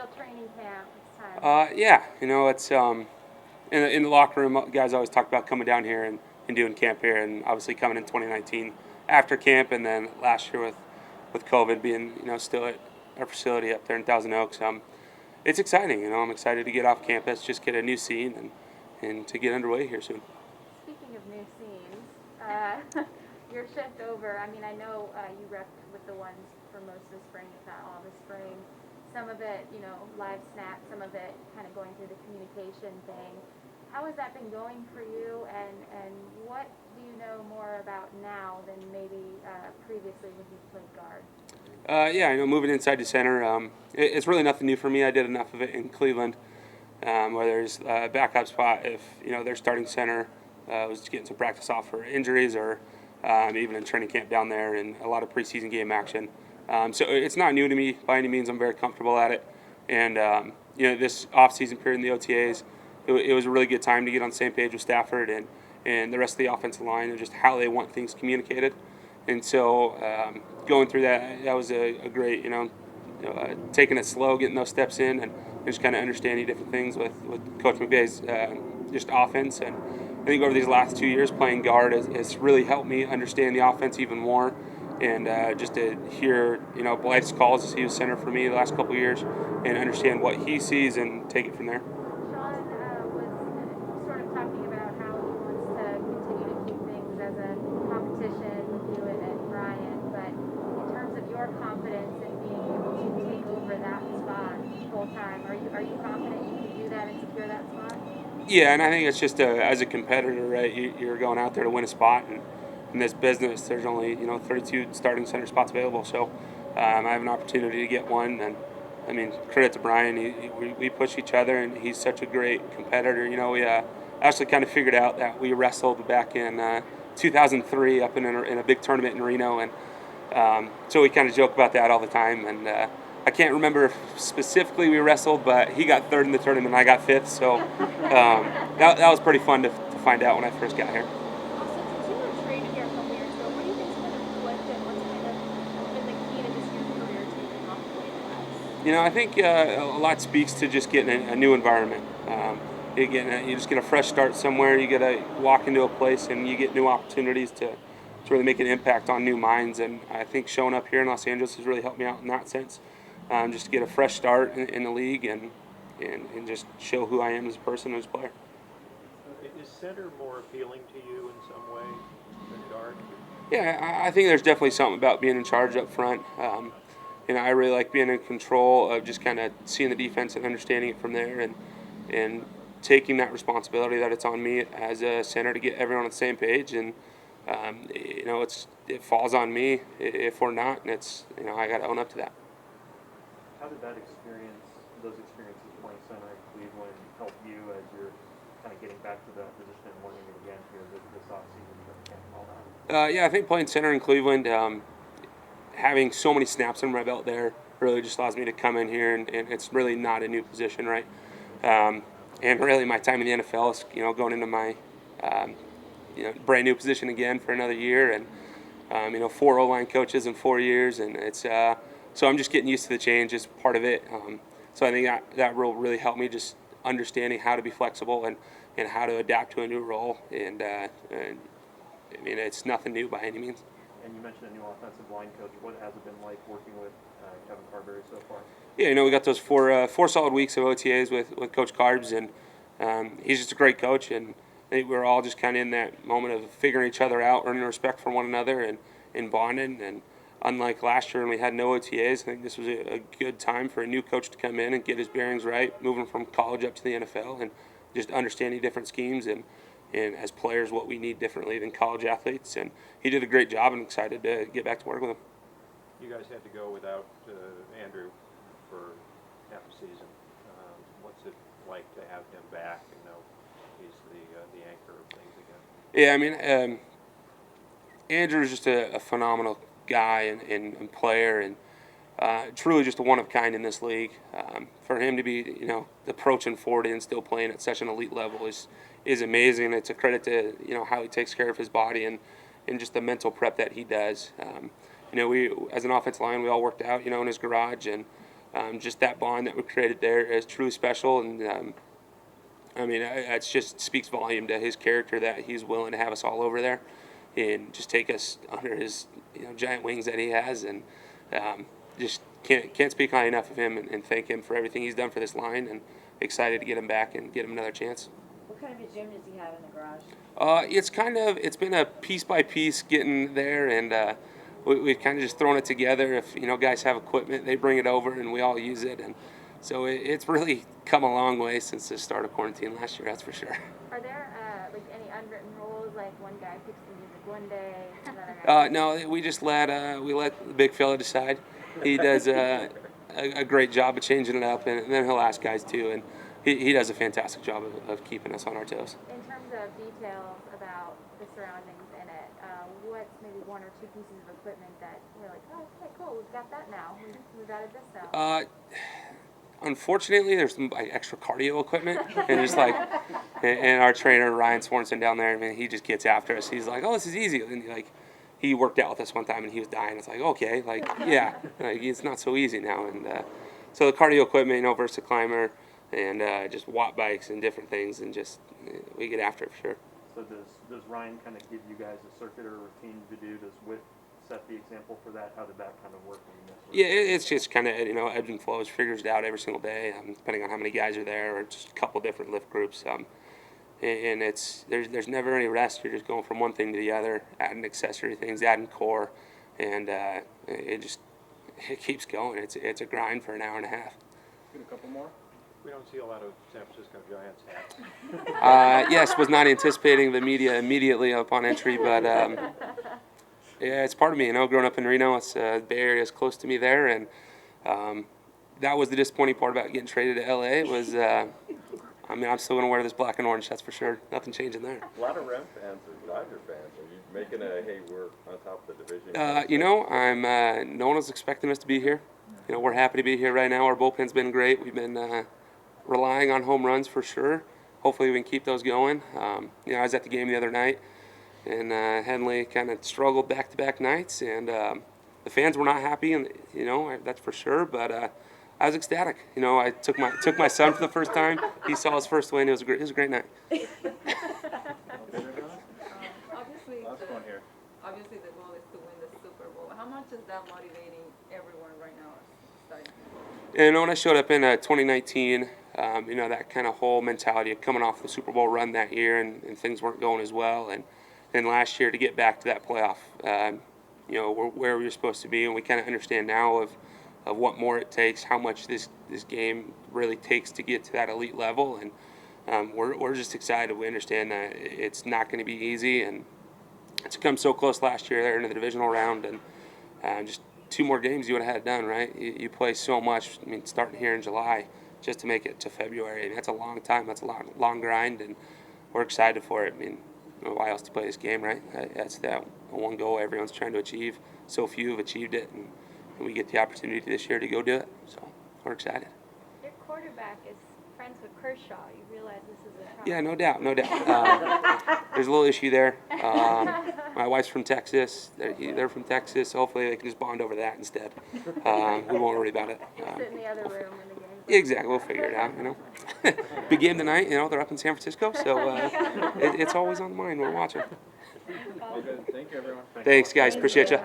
real training camp this time? Yeah, it's in the locker room. Guys always talk about coming down here and doing camp here, and obviously coming in 2019 after camp, and then last year with COVID being still at our facility up there in Thousand Oaks. It's exciting. I'm excited to get off campus, just get a new scene, and to get underway here soon. Speaking of new scenes, your shift over, I mean, I know you repped with the ones for most of the spring, if not all the spring. Some of it, live snap, some of it kind of going through the communication thing. How has that been going for you, and what do you know more about now than maybe previously when you played guard? Yeah, moving inside to center, it's really nothing new for me. I did enough of it in Cleveland, where there's a backup spot if their starting center was getting some practice off for injuries, or even in training camp down there, and a lot of preseason game action. So it's not new to me by any means. I'm very comfortable at it, and this off-season period in the OTAs, it was a really good time to get on the same page with Stafford and the rest of the offensive line, and just how they want things communicated. And so going through that was a great, taking it slow, getting those steps in, and just kind of understanding different things with Coach McVay's just offense. And I think over these last 2 years playing guard has really helped me understand the offense even more, and just to hear Blythe's calls as he was center for me the last couple of years, and understand what he sees and take it from there. Sean was sort of talking about how he wants to continue to keep things as a competition with you and Brian, but in terms of your confidence in being able to take over that spot full time, are you confident you can do that and secure that spot? Yeah, and I think it's just as a competitor, right? You're going out there to win a spot, and in this business, there's only 32 starting center spots available. So I have an opportunity to get one, and I mean, credit to Brian. We push each other, and he's such a great competitor. We actually kind of figured out that we wrestled back in 2003 up in a big tournament in Reno, and so we kind of joke about that all the time. And I can't remember if specifically we wrestled, but he got third in the tournament and I got fifth. So that was pretty fun to find out when I first got here. Since you were traded here a couple years ago, what do you think's kind of flipped and what's kind of been the key to just your career taking off the way it has? I think a lot speaks to just getting a new environment. You just get a fresh start somewhere. You get to walk into a place and you get new opportunities to really make an impact on new minds. And I think showing up here in Los Angeles has really helped me out in that sense. Just to get a fresh start in the league and just show who I am as a person, as a player. Is center more appealing to you in some way than guard? Yeah, I think there's definitely something about being in charge up front. I really like being in control of just kind of seeing the defense and understanding it from there, and taking that responsibility that it's on me as a center to get everyone on the same page. And it falls on me if we're not, and I got to own up to that. How did those experiences playing center in Cleveland, help you as you're kind of getting back to that position and wanting it again here this offseason and all that? Yeah, I think playing center in Cleveland, having so many snaps in my belt there really just allows me to come in here, and it's really not a new position, right? And really my time in the NFL is, going into my, brand new position again for another year, and, 4 O-line coaches in 4 years, and it's so I'm just getting used to the change as part of it. So I think that will really help me just understanding how to be flexible and how to adapt to a new role, and I mean, it's nothing new by any means. And you mentioned a new offensive line coach. What has it been like working with Kevin Corbett so far? Yeah, we got those four solid weeks of OTAs with Coach Carbs, and he's just a great coach. And I think we were all just kind of in that moment of figuring each other out, earning respect for one another, and bonding. And unlike last year when we had no OTAs, I think this was a good time for a new coach to come in and get his bearings right, moving from college up to the NFL, and just understanding different schemes and as players what we need differently than college athletes. And he did a great job, and excited to get back to work with him. You guys had to go without Andrew for half a season. What's it like to have him back and know he's the anchor of things again? Yeah, I mean, Andrew is just a phenomenal guy and player, and truly just a one of a kind in this league. For him to be, approaching 40 and still playing at such an elite level is amazing. It's a credit to how he takes care of his body and just the mental prep that he does. We as an offensive line, we all worked out in his garage, and just that bond that we created there is truly special, and I mean, it just speaks volume to his character that he's willing to have us all over there and just take us under his giant wings that he has, and just can't speak high enough of him and thank him for everything he's done for this line, and excited to get him back and get him another chance. What kind of a gym does he have in the garage? It's been a piece by piece getting there, and we've kind of just thrown it together. If guys have equipment, they bring it over and we all use it, and so it's really come a long way since the start of quarantine last year. That's for sure. Are there like any unwritten rules, like one guy picks the music one day, another guy? No, we just let the big fella decide. He does a great job of changing it up, and then he'll ask guys too, and he does a fantastic job of keeping us on our toes. In terms of details about the surroundings in it, what's maybe one or two pieces of equipment that we're like, oh, okay, cool, we've got that now. We've added this now. Unfortunately, there's some extra cardio equipment, and just like, and our trainer Ryan Swanson down there, I mean, he just gets after us. He's like, "Oh, this is easy," and he worked out with us one time, and he was dying. It's like, okay, yeah, it's not so easy now, and so the cardio equipment, versus climber, and just watt bikes and different things, and just we get after it for sure. So does Ryan kind of give you guys a circuit or a routine to do? Does Whit set the example for that? How did that kind of work when you messed with Yeah, it's just kind of ebbs and flows. Figures it out every single day, depending on how many guys are there, or just a couple different lift groups. And there's never any rest. You're just going from one thing to the other, adding accessory things, adding core, and it keeps going. It's a grind for an hour and a half. Get a couple more. We don't see a lot of San Francisco Giants hats. Yes, was not anticipating the media immediately upon entry, but yeah, it's part of me. Growing up in Reno, it's Bay Area is close to me there, and that was the disappointing part about getting traded to LA. Was I'm still going to wear this black and orange. That's for sure. Nothing changing there. A lot of Rem fans are Dodger fans. Are you making hey, we're on top of the division? No one was expecting us to be here. We're happy to be here right now. Our bullpen's been great. We've been relying on home runs for sure. Hopefully we can keep those going. I was at the game the other night, and Henley kind of struggled back-to-back nights, and the fans were not happy, and that's for sure. But I was ecstatic. I took my son for the first time. He saw his first win. It was a great night. Obviously, obviously the goal is to win the Super Bowl. How much is that motivating everyone right now? And when I showed up in 2019, that kind of whole mentality of coming off the Super Bowl run that year, and things weren't going as well, and then last year to get back to that playoff, where we were supposed to be, and we kind of understand now of what more it takes, how much this game really takes to get to that elite level, and we're just excited. We understand that it's not going to be easy, and to come so close last year there into the divisional round, and just 2 more games you would have had done, right? You play so much. I mean, starting here in July, just to make it to February, and that's a long time. That's a long grind, and we're excited for it. I mean, why else to play this game, right? That's that one goal everyone's trying to achieve. So few have achieved it, and we get the opportunity this year to go do it. So we're excited. Your quarterback is friends with Kershaw. You realize this is a problem. Yeah, no doubt. There's a little issue there. My wife's from Texas. They're from Texas. So hopefully they can just bond over that instead. We won't worry about it. Sit in the other room when the game's Exactly, we'll figure it out. Big game tonight. They're up in San Francisco, so it's always on the mind when we're watching. All good. Thank you, everyone. Thanks, guys. Appreciate you.